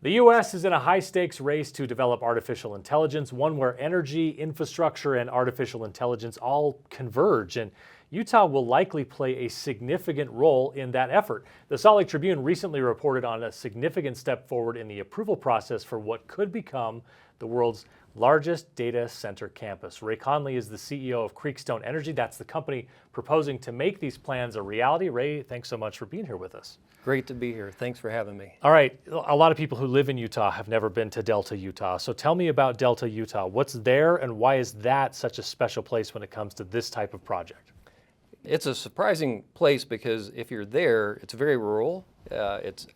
The U.S. is in a high-stakes race to develop artificial intelligence, one where energy, infrastructure, and artificial intelligence all converge, and Utah will likely play a significant role in that effort. The Salt Lake Tribune recently reported on a significant step forward in the approval process for what could become the world's largest data center campus. Ray Conley is the CEO of Creekstone Energy. That's the company proposing to make these plans a reality. Ray, thanks so much for being here with us. Great to be here. Thanks for having me. All right, a lot of people who live in Utah have never been to Delta, Utah. So tell me about Delta, Utah. What's there and why is that such a special place when it comes to this type of project? It's a surprising place because if you're there, it's very rural. It's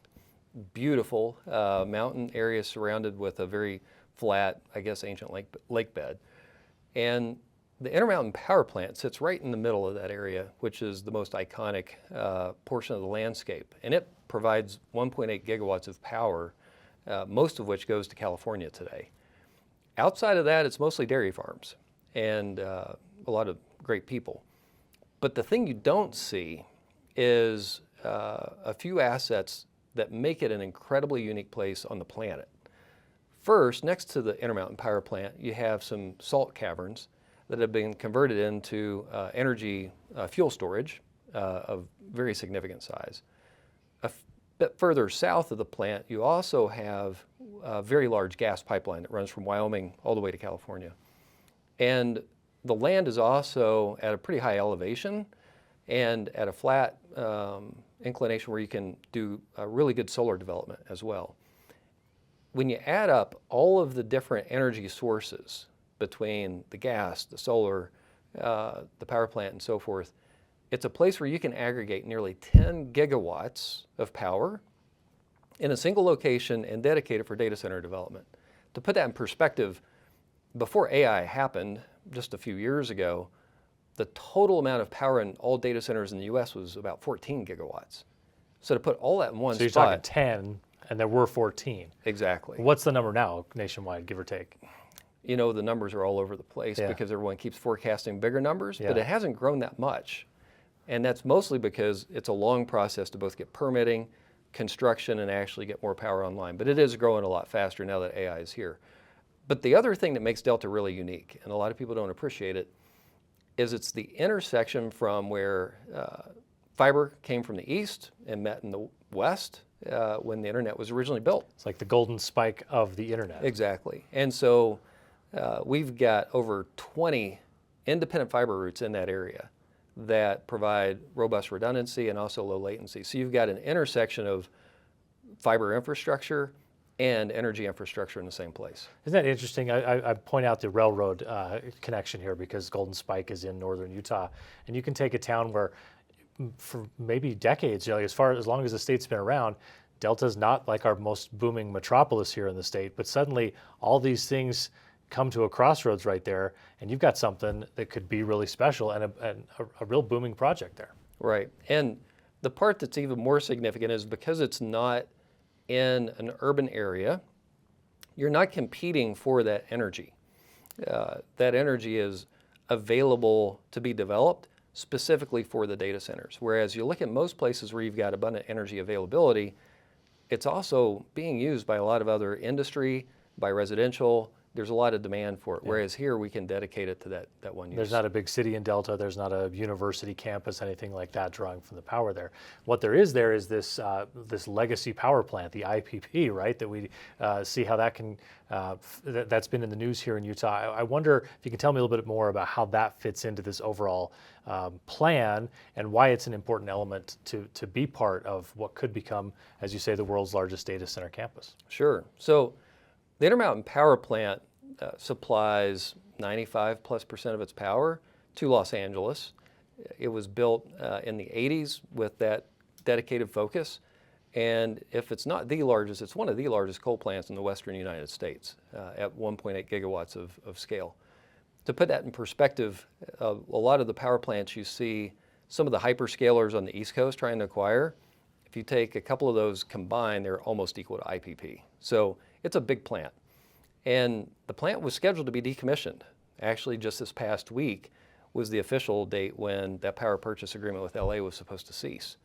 beautiful mountain area surrounded with a very flat, I guess, ancient lake bed. And the Intermountain Power Plant sits right in the middle of that area, which is the most iconic portion of the landscape. And it provides 1.8 gigawatts of power, most of which goes to California today. Outside of that, it's mostly dairy farms and a lot of great people. But the thing you don't see is a few assets that make it an incredibly unique place on the planet. First, next to the Intermountain Power Plant, you have some salt caverns that have been converted into energy fuel storage of very significant size. A bit further south of the plant, you also have a very large gas pipeline that runs from Wyoming all the way to California. And the land is also at a pretty high elevation and at a flat inclination where you can do a really good solar development as well. When you add up all of the different energy sources between the gas, the solar, the power plant, and so forth, it's a place where you can aggregate nearly 10 gigawatts of power in a single location and dedicate it for data center development. To put that in perspective, before AI happened, just a few years ago, the total amount of power in all data centers in the US was about 14 gigawatts. So to put all that in one spot. So you're talking 10, and there were 14. Exactly. What's the number now, nationwide, give or take? You know, the numbers are all over the place because everyone keeps forecasting bigger numbers, but it hasn't grown that much. And that's mostly because it's a long process to both get permitting, construction, and actually get more power online. But it is growing a lot faster now that AI is here. But the other thing that makes Delta really unique, and a lot of people don't appreciate it, is it's the intersection from where fiber came from the east and met in the west when the internet was originally built. It's like the golden spike of the internet. Exactly. And so we've got over 20 independent fiber routes in that area that provide robust redundancy and also low latency. So you've got an intersection of fiber infrastructure and energy infrastructure in the same place. Isn't that interesting? I point out the railroad connection here because Golden Spike is in northern Utah, and you can take a town where for maybe decades, as long as the state's been around, Delta's not like our most booming metropolis here in the state, but suddenly all these things come to a crossroads right there, and you've got something that could be really special and a real booming project there. Right, and the part that's even more significant is because it's not in an urban area, you're not competing for that energy. That energy is available to be developed specifically for the data centers. Whereas you look at most places where you've got abundant energy availability, it's also being used by a lot of other industry, by residential. There's a lot of demand for it, whereas here we can dedicate it to that one use. There's not a big city in Delta, there's not a university campus, anything like that drawing from the power there. What there is this legacy power plant, the IPP, right, that we see how that can, that's been in the news here in Utah. I wonder if you can tell me a little bit more about how that fits into this overall plan and why it's an important element to be part of what could become, as you say, the world's largest data center campus. Sure. So the Intermountain Power Plant supplies 95+% of its power to Los Angeles. It was built in the 80s with that dedicated focus. And if it's not the largest, it's one of the largest coal plants in the western United States at 1.8 gigawatts of scale. To put that in perspective, a lot of the power plants you see, some of the hyperscalers on the East Coast trying to acquire, if you take a couple of those combined, they're almost equal to IPP. So it's a big plant. And the plant was scheduled to be decommissioned. Actually, just this past week was the official date when that power purchase agreement with LA was supposed to cease.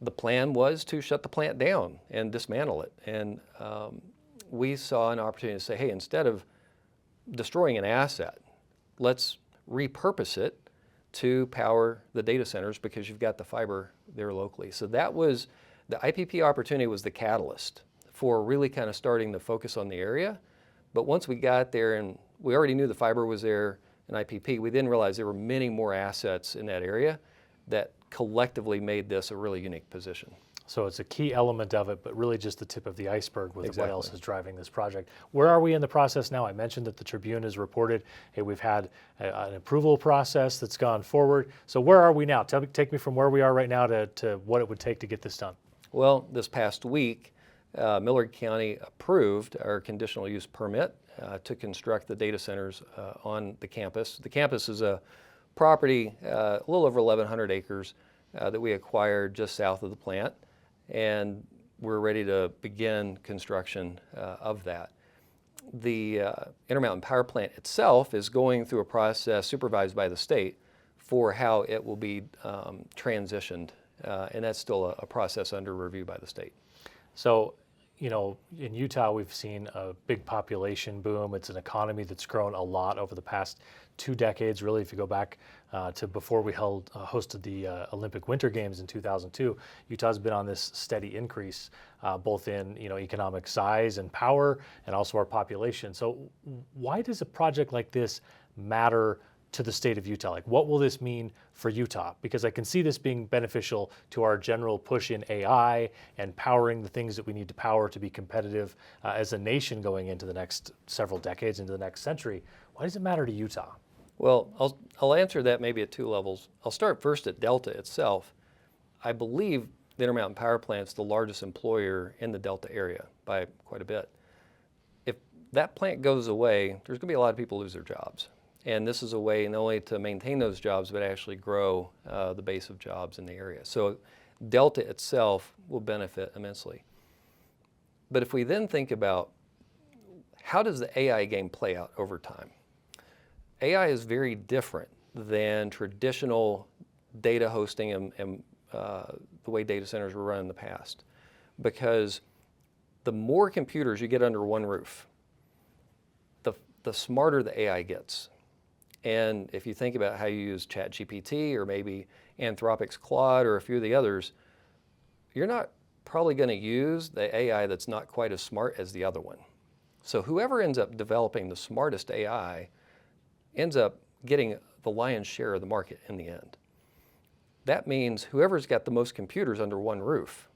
the plan was to shut the plant down and dismantle it. And we saw an opportunity to say, hey, instead of destroying an asset, let's repurpose it to power the data centers because you've got the fiber there locally. So that was, the IPP opportunity was the catalyst for really kind of starting to focus on the area. But once we got there and we already knew the fiber was there in IPP, we then realized there were many more assets in that area that collectively made this a really unique position. So it's a key element of it, but really just the tip of the iceberg with Exactly. what else is driving this project. Where are we in the process now? I mentioned that the Tribune has reported, hey, we've had an approval process that's gone forward. So where are we now? Take me from where we are right now to what it would take to get this done. Well, this past week, Millard County approved our conditional use permit to construct the data centers on the campus. The campus is a property a little over 1,100 acres that we acquired just south of the plant, and we're ready to begin construction of that. The Intermountain Power Plant itself is going through a process supervised by the state for how it will be transitioned, and that's still a process under review by the state. So, you know, in Utah, we've seen a big population boom. It's an economy that's grown a lot over the past 2 decades. Really, if you go back to before we hosted the Olympic Winter Games in 2002, Utah's been on this steady increase, both in economic size and power, and also our population. So, why does a project like this matter to the state of Utah? Like, what will this mean for Utah? Because I can see this being beneficial to our general push in AI and powering the things that we need to power to be competitive as a nation going into the next several decades, into the next century. Why does it matter to Utah? Well, I'll answer that maybe at 2 levels. I'll start first at Delta itself. I believe the Intermountain Power Plant is the largest employer in the Delta area by quite a bit. If that plant goes away, there's going to be a lot of people lose their jobs. And this is a way not only to maintain those jobs, but actually grow the base of jobs in the area. So Delta itself will benefit immensely. But if we then think about how does the AI game play out over time? AI is very different than traditional data hosting and the way data centers were run in the past. Because the more computers you get under one roof, the smarter the AI gets. And if you think about how you use ChatGPT or maybe Anthropic's Claude or a few of the others, you're not probably going to use the AI that's not quite as smart as the other one. So whoever ends up developing the smartest AI ends up getting the lion's share of the market in the end. That means whoever's got the most computers under one roof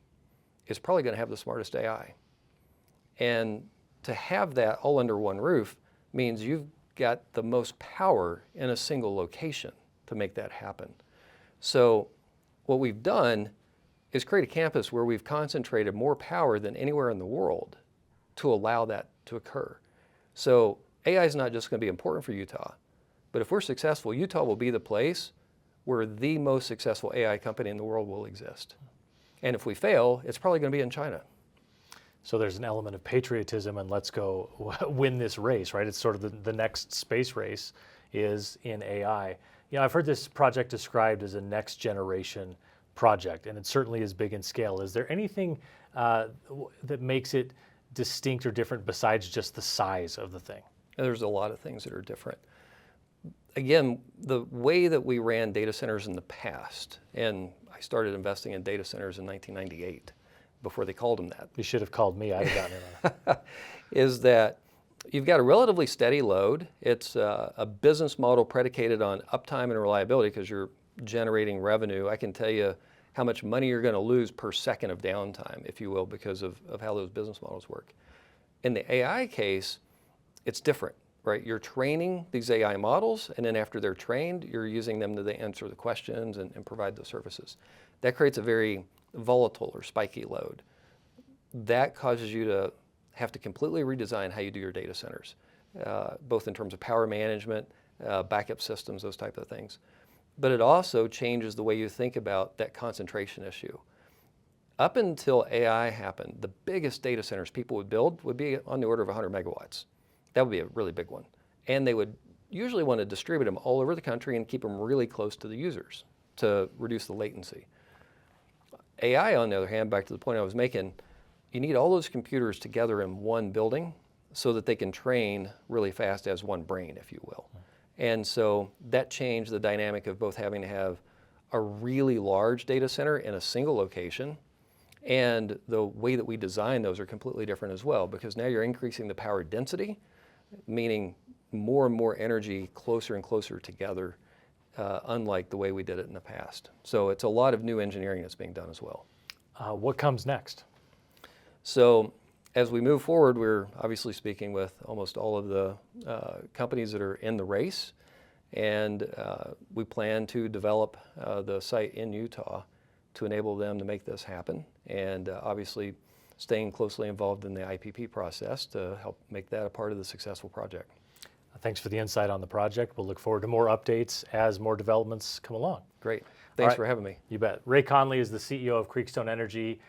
is probably going to have the smartest AI. And to have that all under one roof means you've got the most power in a single location to make that happen. So what we've done is create a campus where we've concentrated more power than anywhere in the world to allow that to occur. So AI is not just going to be important for Utah, but if we're successful, Utah will be the place where the most successful AI company in the world will exist. And if we fail, it's probably going to be in China. So there's an element of patriotism and let's go win this race, right? It's sort of the next space race is in AI. I've heard this project described as a next generation project, and it certainly is big in scale. Is there anything that makes it distinct or different besides just the size of the thing? There's a lot of things that are different. Again, the way that we ran data centers in the past, and I started investing in data centers in 1998, before they called them that. You should have called me, I'd have gotten in on it. Is that you've got a relatively steady load. It's a business model predicated on uptime and reliability because you're generating revenue. I can tell you how much money you're going to lose per second of downtime, if you will, because of how those business models work. In the AI case, it's different, right? You're training these AI models, and then after they're trained, you're using them to answer the questions and provide the services. That creates a very volatile or spiky load. That causes you to have to completely redesign how you do your data centers, both in terms of power management, backup systems, those type of things. But it also changes the way you think about that concentration issue. Up until AI happened, the biggest data centers people would build would be on the order of 100 megawatts. That would be a really big one. And they would usually want to distribute them all over the country and keep them really close to the users to reduce the latency. AI, on the other hand, back to the point I was making, you need all those computers together in one building so that they can train really fast as one brain, if you will. And so that changed the dynamic of both having to have a really large data center in a single location, and the way that we design those are completely different as well, because now you're increasing the power density, meaning more and more energy closer and closer together, unlike the way we did it in the past. So it's a lot of new engineering that's being done as well. What comes next? So as we move forward, we're obviously speaking with almost all of the companies that are in the race, and we plan to develop the site in Utah to enable them to make this happen, and obviously staying closely involved in the IPP process to help make that a part of the successful project. Thanks for the insight on the project. We'll look forward to more updates as more developments come along. Great. Thanks right. for having me. You bet. Ray Conley is the CEO of Creekstone Energy.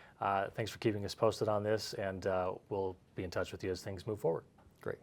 Thanks for keeping us posted on this, and we'll be in touch with you as things move forward. Great.